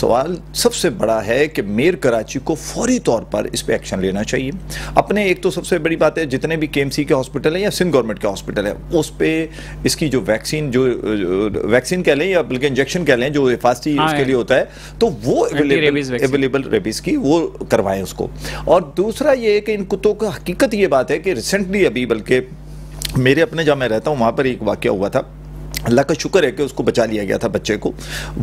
سوال سب سے بڑا ہے کہ میئر کراچی کو فوری طور پر اس پہ ایکشن لینا چاہیے. اپنے ایک تو سب سے بڑی بات ہے جتنے بھی کے ایم سی کے ہاسپٹل ہیں یا سندھ گورنمنٹ کے ہاسپٹل ہے اس پہ اس کی جو ویکسین کہہ لیں یا بلکہ انجیکشن کہہ لیں جو حفاظتی اس کے لیے ہوتا ہے تو وہ اویلیبل ریبیز کی وہ کروائیں اس کو. اور دوسرا یہ ہے کہ ان کتوں کا حقیقت یہ بات ہے کہ ریسنٹلی ابھی بلکہ میرے اپنے جہاں میں رہتا ہوں وہاں پر ایک واقعہ ہوا تھا. اللہ کا شکر ہے کہ اس کو بچا لیا گیا تھا بچے کو.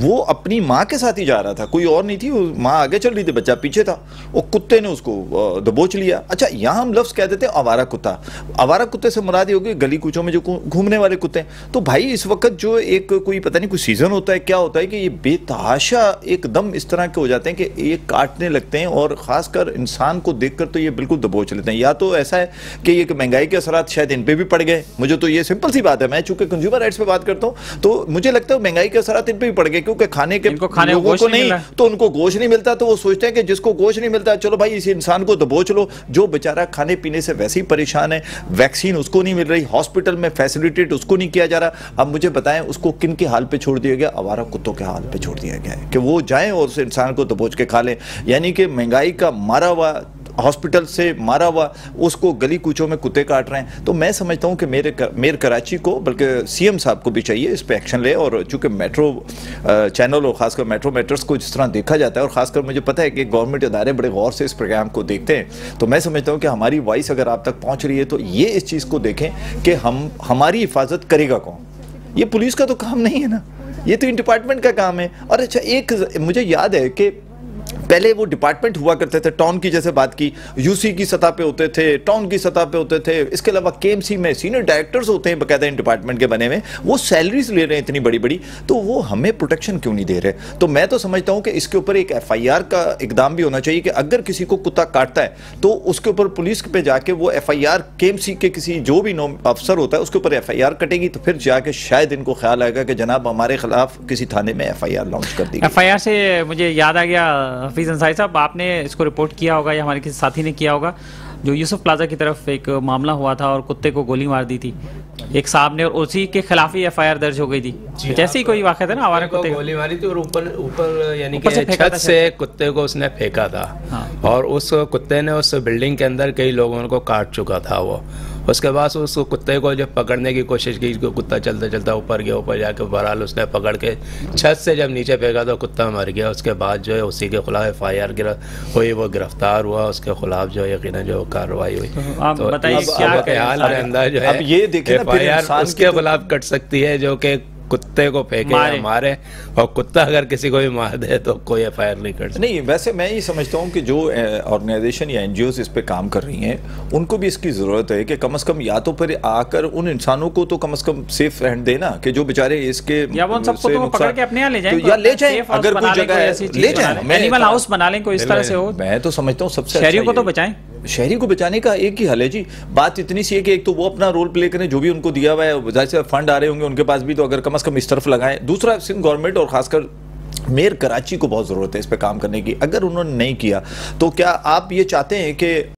وہ اپنی ماں کے ساتھ ہی جا رہا تھا, کوئی اور نہیں تھی, ماں آگے چل رہی تھی بچہ پیچھے تھا, وہ کتے نے اس کو دبوچ لیا. اچھا یہاں ہم لفظ کہہ دیتے ہیں آوارہ کتا. آوارہ کتے سے مراد یہ ہوگی گلی کوچوں میں جو گھومنے والے کتے ہیں. تو بھائی اس وقت جو ایک کوئی پتہ نہیں کوئی سیزن ہوتا ہے کیا ہوتا ہے کہ یہ بے تحاشا ایک دم اس طرح کے ہو جاتے ہیں کہ یہ کاٹنے لگتے ہیں اور خاص کر انسان کو دیکھ کر تو یہ بالکل دبوچ لیتے ہیں. یا تو ایسا ہے کہ یہ مہنگائی کے اثرات شاید ان پہ بھی پڑ گئے. مجھے تو یہ سمپل سی بات ہے, میں چونکہ کنزیومر رائٹس پہ بات کرتا ہوں تو مجھے لگتا ہے مہنگائی کے اثرات ان پہ بھی پڑ گئے کیونکہ کھانے کے لوگوں کو نہیں تو ان کو گوشت نہیں ملتا, تو وہ سوچتے ہیں کہ جس کو گوشت نہیں ملتا چلو بھائی اس انسان کو دبوچ لو. جو بیچارہ کھانے پینے سے ویسے ہی پریشان ہے, ویکسین اس کو نہیں مل رہی, ہاسپٹل میں فیسیلیٹیٹ اس کو نہیں کیا جا رہا. اب مجھے بتائیں اس کو کن کے حال پہ چھوڑ دیا گیا؟ آوارہ کتوں کے حال پہ چھوڑ دیا گیا ہے کہ وہ جائیں اور اس انسان کو دبوچ کے کھا لیں. یعنی کہ مہنگائی کا مارا ہوا, ہاسپٹل سے مارا ہوا, اس کو گلی کوچوں میں کتے کاٹ رہے ہیں. تو میں سمجھتا ہوں کہ میئر کراچی کو بلکہ سی ایم صاحب کو بھی چاہیے اس پہ ایکشن لے. اور چونکہ میٹرو چینل اور خاص کر میٹرو میٹرز کو جس طرح دیکھا جاتا ہے اور خاص کر مجھے پتہ ہے کہ گورنمنٹ ادارے بڑے غور سے اس پروگرام کو دیکھتے ہیں, تو میں سمجھتا ہوں کہ ہماری وائس اگر آپ تک پہنچ رہی ہے تو یہ اس چیز کو دیکھیں کہ ہماری حفاظت کرے گا کون. یہ پولیس کا تو کام نہیں ہے نا, یہ تو ان ڈپارٹمنٹ کا کام ہے. اور اچھا ایک مجھے یاد ہے کہ پہلے وہ ڈپارٹمنٹ ہوا کرتے تھے, ٹاؤن کی جیسے بات کی, یو سی کی سطح پہ ہوتے تھے, ٹاؤن کی سطح پہ ہوتے تھے, اس کے علاوہ کے ایم سی میں سینئر ڈائریکٹرز ہوتے ہیں باقاعدہ ان ڈپارٹمنٹ کے بنے ہوئے, وہ سیلریز لے رہے ہیں اتنی بڑی بڑی, تو وہ ہمیں پروٹیکشن کیوں نہیں دے رہے؟ تو میں تو سمجھتا ہوں کہ اس کے اوپر ایک ایف آئی آر کا اقدام بھی ہونا چاہیے کہ اگر کسی کو کتا کاٹتا ہے تو اس کے اوپر پولیس پہ جا کے وہ ایف آئی آر کے ایم سی کے کسی جو بھی افسر ہوتا ہے اس کے اوپر ایف آئی آر کٹے گی, تو پھر جا کے شاید ان کو خیال آئے گا کہ جناب ہمارے خلاف کسی تھانے میں ایف آئی آر لانچ کر دی. ایف آئی آر سے مجھے یاد آ گیا حفیظ انصاری صاحب, آپ نے اس کو رپورٹ کیا ہوگا یا ہمارے کسی ساتھی نے کیا ہوگا, جو یوسف پلازا کی طرف ایک معاملہ ہوا تھا اور کتے کو گولی مار دی تھی ایک صاحب نے, اور اسی کے خلاف ہی ایف آئی آر درج ہو گئی تھی. جیسے ہی کوئی واقعہ تھا نا آوارہ کتے کو گولی ماری تھی اور اوپر یعنی کہ چھت سے کتے کو اس نے پھینکا تھا, اور اس کتے نے اس بلڈنگ کے اندر کئی لوگوں کو کاٹ چکا تھا. وہ اس کے بعد اس کتے کو جب پکڑنے کی کوشش کی, کتا چلتا چلتا اوپر گیا, اوپر جا کے بہرحال اس نے پکڑ کے چھت سے جب نیچے پھینکا تو کتا مر گیا. اس کے بعد جو ہے اسی کے خلاف ایف آئی آر ہوئی, وہ گرفتار ہوا, اس کے خلاف جو یقیناً جو کارروائی ہوئی. تو اب یہ دیکھیں ایف آئی آر اس کے خلاف کٹ سکتی ہے جو کہ کتے کو پھینکے یا مارے, اور کتا اگر کسی کو بھی مار دے تو کوئی ایف آئی آر نہیں کر سکتا. نہیں ویسے میں یہ سمجھتا ہوں کہ جو آرگنائزیشن یا این جی اوز اس پہ کام کر رہی ہیں ان کو بھی اس کی ضرورت ہے کہ کم از کم یا تو پھر آ کر ان انسانوں کو تو کم از کم سیف رہن دے نا, کہ جو بیچارے اس کے یا وہ سب کو پکڑ کے اپنے یہاں لے جائیں, یا لے جائیں اگر کوئی جگہ ہے لے جائیں, اینیمل ہاؤس بنا لیں کوئی اس طرح سے ہو. میں تو سمجھتا ہوں سب سے شہریوں کو تو بچائیں. شہری کو بچانے کا ایک ہی حل ہے جی, بات اتنی سی ہے کہ ایک تو وہ اپنا رول پلے کریں, جو بھی ان کو دیا ہوا ہے ظاہر سے فنڈ آ رہے ہوں گے ان کے پاس بھی, تو اگر کم از کم اس طرف لگائیں. دوسرا سندھ گورنمنٹ اور خاص کر میئر کراچی کو بہت ضرورت ہے اس پہ کام کرنے کی. اگر انہوں نے نہیں کیا تو کیا آپ یہ چاہتے ہیں کہ